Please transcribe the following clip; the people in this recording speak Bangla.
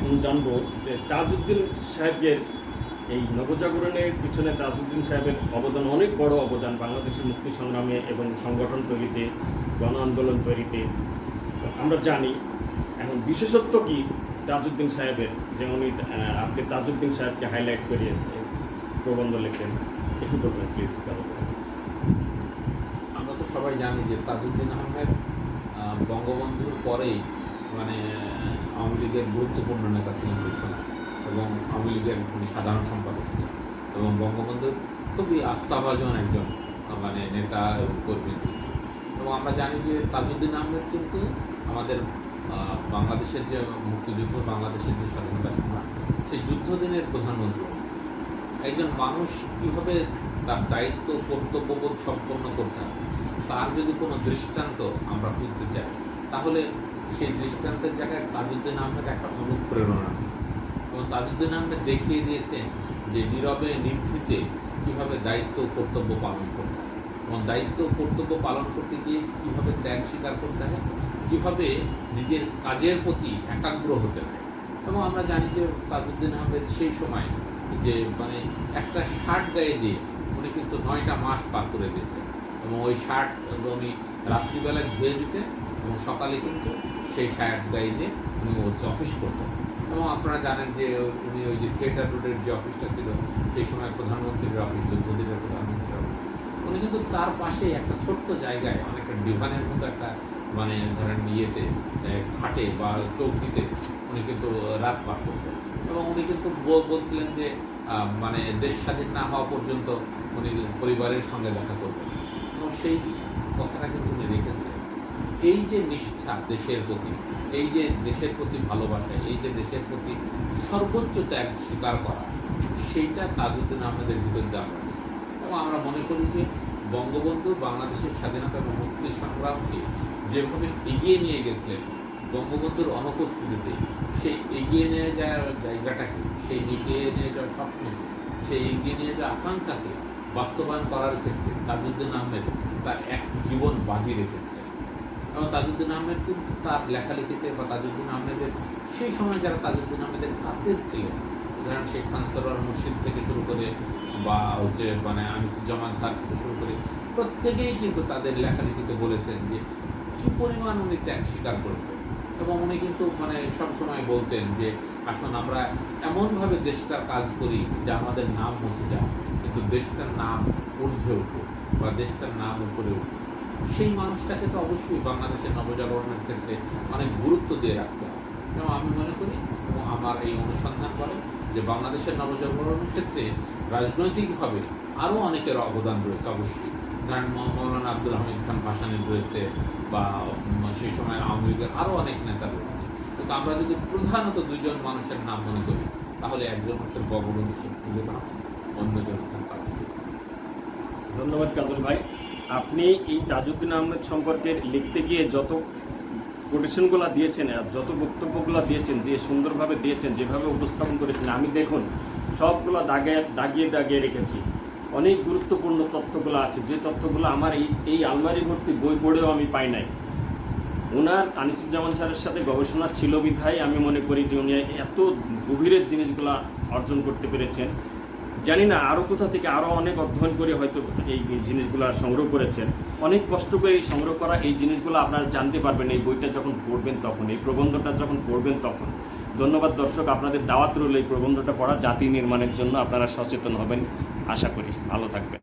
এখন জানবো যে তাজউদ্দিন সাহেবের এই নবজাগরণের পিছনে তাজউদ্দিন সাহেবের অবদান অনেক বড় অবদান বাংলাদেশের মুক্তি সংগ্রামে এবং সংগঠন তৈরিতে, গণ আন্দোলন তৈরিতে। তো আমরা জানি এখন বিশেষত্ব কি তাজউদ্দিন সাহেবের, যে উনি আপনি তাজউদ্দিন সাহেবকে হাইলাইট করিয়ে প্রবন্ধ লেখেন, একটু বলবেন প্লিজ। আমরা তো সবাই জানি যে তাজউদ্দিন আহমেদ বঙ্গবন্ধুর পরেই মানে আওয়ামী লীগের গুরুত্বপূর্ণ নেতা ছিলেন ওই সময়, এবং আওয়ামী লীগের উনি সাধারণ সম্পাদক ছিলেন এবং বঙ্গবন্ধুর খুবই আস্থাভাজন একজন মানে নেতা এবং কর্মী ছিলেন। এবং আমরা জানি যে তাজউদ্দিন আহমেদ কিন্তু আমাদের বাংলাদেশের যে মুক্তিযুদ্ধ, বাংলাদেশের যে স্বাধীনতা সংগ্রাম, সেই যুদ্ধদিনের প্রধানমন্ত্রী হয়েছে। একজন মানুষ কীভাবে তার দায়িত্ব কর্তব্যবোধ সম্পন্ন করতে হবে, তার যদি কোনো দৃষ্টান্ত আমরা খুঁজতে চাই, তাহলে সেই দৃষ্টান্তের জায়গায় তাজউদ্দিন আহমেদ একটা অনুপ্রেরণা। এবং তাজউদ্দিন আহমেদ দেখিয়ে দিয়েছেন যে নীরবে নিভৃতে কীভাবে দায়িত্ব কর্তব্য পালন করতে হয়, এবং দায়িত্ব কর্তব্য পালন করতে গিয়ে কীভাবে ত্যাগ স্বীকার করতে হয়, কীভাবে নিজের কাজের প্রতি একাগ্র হতে হয়। এবং আমরা জানি যে তাজউদ্দিন আহমেদ সেই সময় যে মানে একটা শার্ট গায়ে দিয়ে উনি কিন্তু 9টা মাস পার করে দিয়েছেন, এবং ওই শার্ট উনি রাত্রিবেলায় ধুয়ে দিতেন এবং সকালে কিন্তু সেই শার্ট গায়ে দিয়ে উনি হচ্ছে অফিস করতেন। এবং আপনারা জানেন যে উনি ওই যে থিয়েটার রোডের যে অফিসটা ছিল সেই সময় প্রধানমন্ত্রীর অফিস, যুদ্ধদিনের প্রধানমন্ত্রীর অফিস, উনি কিন্তু তার পাশে একটা ছোট্ট জায়গায় অনেকটা ডিভানের মতো একটা মানে ধরেন ইয়েতে খাটে বা চৌকিতে উনি কিন্তু রাত পার করতেন। এবং উনি কিন্তু বলছিলেন যে মানে দেশ স্বাধীন না হওয়া পর্যন্ত উনি পরিবারের সঙ্গে দেখা করবেন, এবং সেই কথাটা কিন্তু উনি রেখেছিলেন। এই যে নিষ্ঠা দেশের প্রতি, এই যে দেশের প্রতি ভালোবাসা, এই যে দেশের প্রতি সর্বোচ্চ ত্যাগ স্বীকার করা, সেইটা তাজউদ্দিন আহমেদের ভিতর দিয়ে আমরা দেখি। এবং আমরা মনে করি যে বঙ্গবন্ধু বাংলাদেশের স্বাধীনতা এবং মুক্তি সংগ্রামকে যেভাবে এগিয়ে নিয়ে গেছিলেন বঙ্গবন্ধুর অনুপস্থিতিতে, সেই এগিয়ে নিয়ে যাওয়ার জায়গাটাকে, সেই এগিয়ে নিয়ে যাওয়ার স্বপ্নকে, সেই এগিয়ে নিয়ে যাওয়ার আকাঙ্ক্ষাকে বাস্তবায়ন করার ক্ষেত্রে তাজউদ্দিন আহমেদ তার এক জীবন বাজি রেখেছিলেন। এবং তাজউদ্দিন আহমেদ কিন্তু তার লেখালেখিতে বা তাজউদ্দিন আহমেদের সেই সময় যারা তাজউদ্দিন আহমেদের কাছের ছিলেন, ধরেন শেখ সরওয়ার মুর্শিদ থেকে শুরু করে বা হচ্ছে মানে আনিসুজ্জামান স্যার থেকে শুরু করে প্রত্যেকেই কিন্তু তাদের লেখালেখিতে বলেছেন যে কী পরিমাণ উনি ত্যাগ স্বীকার করেছেন। এবং উনি কিন্তু মানে সবসময় বলতেন যে আসুন আমরা এমনভাবে দেশটার কাজ করি যে আমাদের নাম মুছে যায়, কিন্তু দেশটার নাম ঊর্ধ্বে উঠুক বা দেশটার নাম উপরে উঠুক। সেই মানুষটাকে তো অবশ্যই বাংলাদেশের নবজাগরণের ক্ষেত্রে অনেক গুরুত্ব দিয়ে রাখতে হবে। এবং আমি মনে করি এবং আমার এই অনুসন্ধান করে যে বাংলাদেশের নবজাগরণের ক্ষেত্রে রাজনৈতিকভাবে আরও অনেকের অবদান রয়েছে অবশ্যই। ধরেন মৌলানা আব্দুল হামিদ খান ভাসানীর রয়েছে, বা সেই সময়ের আওয়ামী লীগের আরও অনেক নেতা রয়েছে। কিন্তু আমরা যদি প্রধানত দুইজন মানুষের নাম মনে করি, তাহলে একজন হচ্ছেন বঙ্গবন্ধু শেখ মুজিবুর রহমান, অন্যজন হচ্ছেন তাজউদ্দিন। ধন্যবাদ কাজল ভাই। আপনি এই তাজউদ্দিন আহমেদ সম্পর্কে লিখতে গিয়ে যত কোটেশনগুলো দিয়েছেন আর যত বক্তব্যগুলো দিয়েছেন, যে সুন্দরভাবে দিয়েছেন, যেভাবে উপস্থাপন করেছেন, আমি দেখুন সবগুলো দাগিয়ে দাগিয়ে রেখেছি। অনেক গুরুত্বপূর্ণ তথ্যগুলো আছে, যে তথ্যগুলো আমার এই আলমারি ভর্তি বই পড়েও আমি পাই নাই। ওনার আনিসুজ্জামান স্যারের সাথে গবেষণা ছিল বিধায় আমি মনে করি যে উনি এত গভীরের জিনিসগুলা অর্জন করতে পেরেছেন। জানি না আরও কোথা থেকে আরও অনেক অধ্যয়ন করে হয়তো এই জিনিসগুলো সংগ্রহ করেছেন। অনেক কষ্ট করে এই সংগ্রহ করা এই জিনিসগুলো আপনারা জানতে পারবেন এই বইটা যখন পড়বেন তখন, এই প্রবন্ধটা যখন পড়বেন তখন। ধন্যবাদ দর্শক, আপনাদের দাওয়াত রইল এই প্রবন্ধটা পড়া, জাতি নির্মাণের জন্য আপনারা সচেতন হবেন আশা করি। ভালো থাকবেন।